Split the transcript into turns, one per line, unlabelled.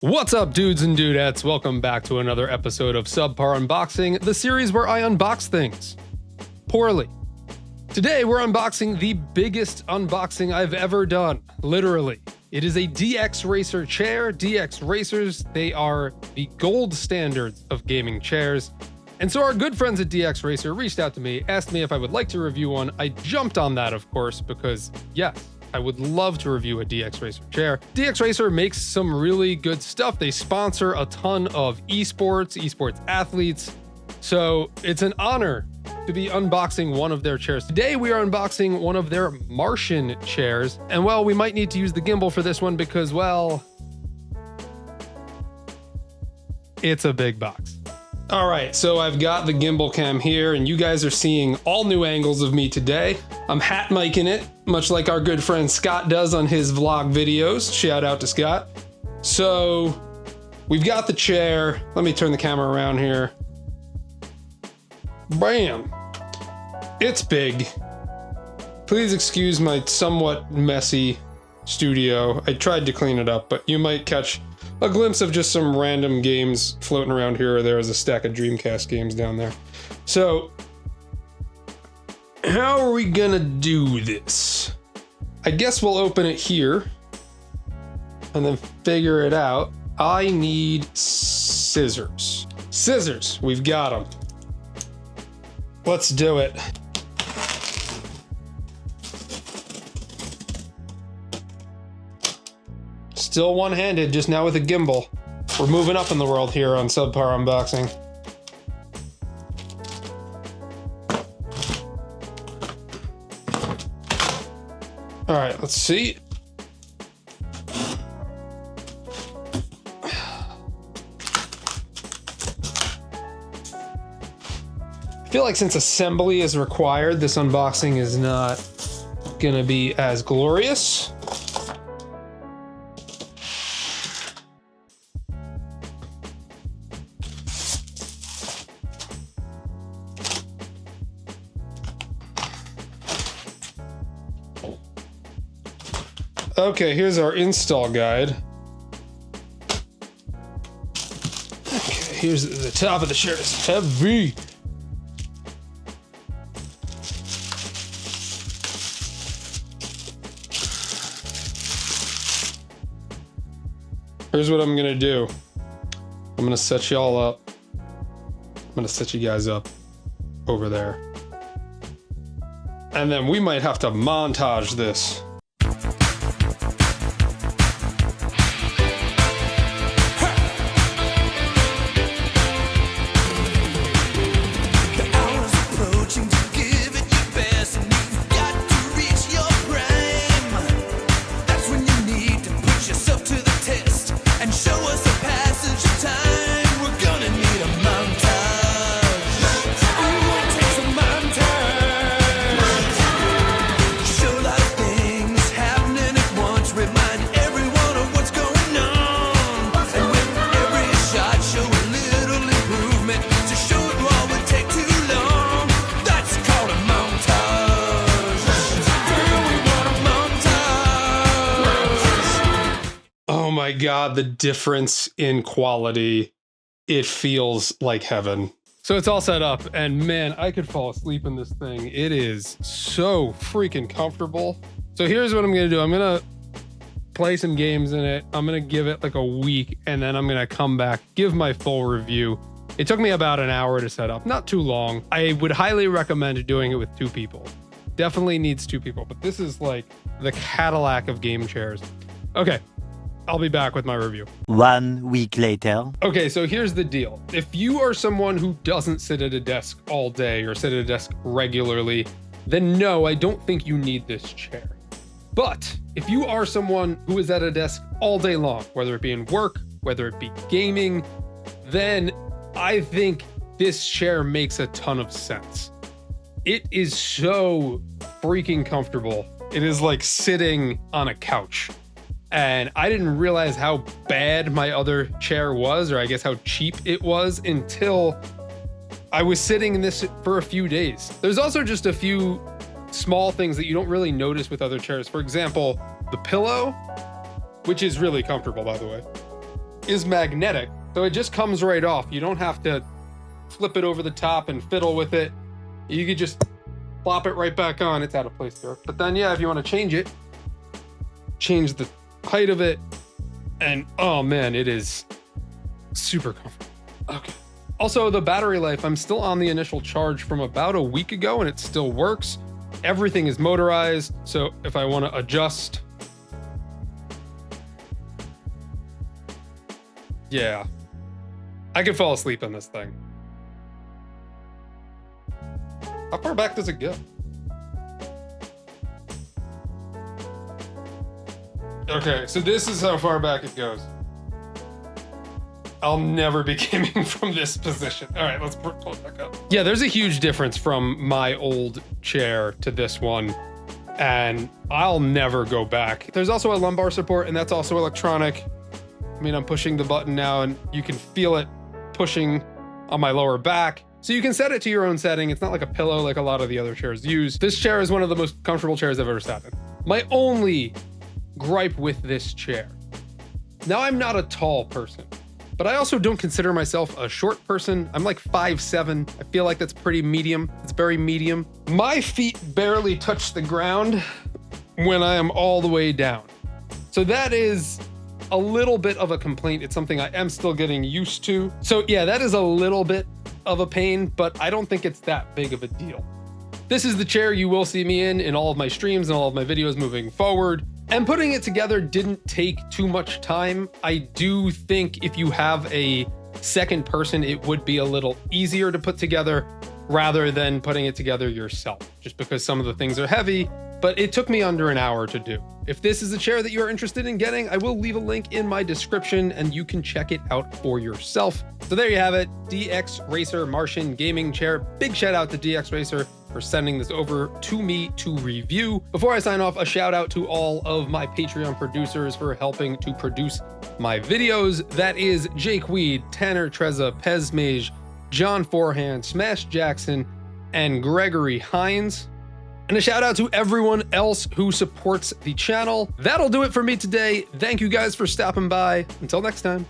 What's up, dudes and dudettes? Welcome back to another episode of Subpar Unboxing, the series where I unbox things poorly. Today, we're unboxing the biggest unboxing I've ever done, literally. It is a DXRacer chair. DXRacers, they are the gold standards of gaming chairs. And so our good friends at DXRacer reached out to me, asked me if I would like to review one. I jumped on that, of course, because yes, I would love to review a DXRacer chair. DXRacer makes some really good stuff. They sponsor a ton of esports athletes. So it's an honor to be unboxing one of their chairs. Today, we are unboxing one of their Martian chairs. And well, we might need to use the gimbal for this one because, well, it's a big box. All right, so I've got the gimbal cam here and you guys are seeing all new angles of me today. I'm hat micing it, much like our good friend Scott does on his vlog videos. Shout out to Scott. So we've got the chair. Let me turn the camera around here. Bam. It's big. Please excuse my somewhat messy studio. I tried to clean it up, but you might catch a glimpse of just some random games floating around here or there. Is a stack of Dreamcast games down there. So how are we gonna do this? I guess we'll open it here and then figure it out. I need scissors. Scissors, we've got them. Let's do it. Still one-handed, just now with a gimbal. We're moving up in the world here on Subpar Unboxing. All right, let's see. I feel like since assembly is required, this unboxing is not gonna be as glorious. Okay, here's our install guide. Okay, here's the top of the shirt. It's heavy. Here's what I'm gonna do. I'm gonna set y'all up. I'm gonna set you guys up over there. And then we might have to montage this. Oh my God, the difference in quality. It feels like heaven. So it's all set up and man, I could fall asleep in this thing. It is so freaking comfortable. So here's what I'm gonna do. I'm gonna play some games in it. I'm gonna give it like a week and then I'm gonna come back, give my full review. It took me about an hour to set up, not too long. I would highly recommend doing it with 2 people. Definitely needs 2 people, but this is like the Cadillac of game chairs. Okay. I'll be back with my review.
1 week later.
Okay, so here's the deal. If you are someone who doesn't sit at a desk all day or sit at a desk regularly, then no, I don't think you need this chair. But if you are someone who is at a desk all day long, whether it be in work, whether it be gaming, then I think this chair makes a ton of sense. It is so freaking comfortable. It is like sitting on a couch. And I didn't realize how bad my other chair was, or I guess how cheap it was, until I was sitting in this for a few days. There's also just a few small things that you don't really notice with other chairs. For example, the pillow, which is really comfortable, by the way. is magnetic, so it just comes right off. You don't have to flip it over the top and fiddle with it. You could just plop it right back on. It's out of place there. But then, yeah, if you want to change it, change the height of it, and oh man, it is super comfortable. Okay. Also, the battery life, I'm still on the initial charge from about a week ago and it still works. Everything is motorized, so if I want to adjust, yeah, I could fall asleep on this thing. How far back does it go? Okay, so this is how far back it goes. I'll never be gaming from this position. All right, let's pull it back up. Yeah, there's a huge difference from my old chair to this one, and I'll never go back. There's also a lumbar support, and that's also electronic. I mean, I'm pushing the button now, and you can feel it pushing on my lower back. So you can set it to your own setting. It's not like a pillow like a lot of the other chairs use. This chair is one of the most comfortable chairs I've ever sat in. My only gripe with this chair. Now, I'm not a tall person, but I also don't consider myself a short person. I'm like 5'7". I feel like that's pretty medium. It's very medium. My feet barely touch the ground when I am all the way down. So that is a little bit of a complaint. It's something I am still getting used to. So yeah, that is a little bit of a pain, but I don't think it's that big of a deal. This is the chair you will see me in all of my streams and all of my videos moving forward. And putting it together didn't take too much time. I do think if you have a second person, it would be a little easier to put together rather than putting it together yourself, just because some of the things are heavy, but it took me under an hour to do. If this is a chair that you are interested in getting, I will leave a link in my description and you can check it out for yourself. So there you have it, DXRacer Martian Gaming Chair. Big shout out to DXRacer for sending this over to me to review. Before I sign off, a shout out to all of my Patreon producers for helping to produce my videos. That is Jake Weed, Tanner Trezza, Pezmage, John Forhan, Smash Jackson, and Gregory Hines. And a shout out to everyone else who supports the channel. That'll do it for me today. Thank you guys for stopping by. Until next time.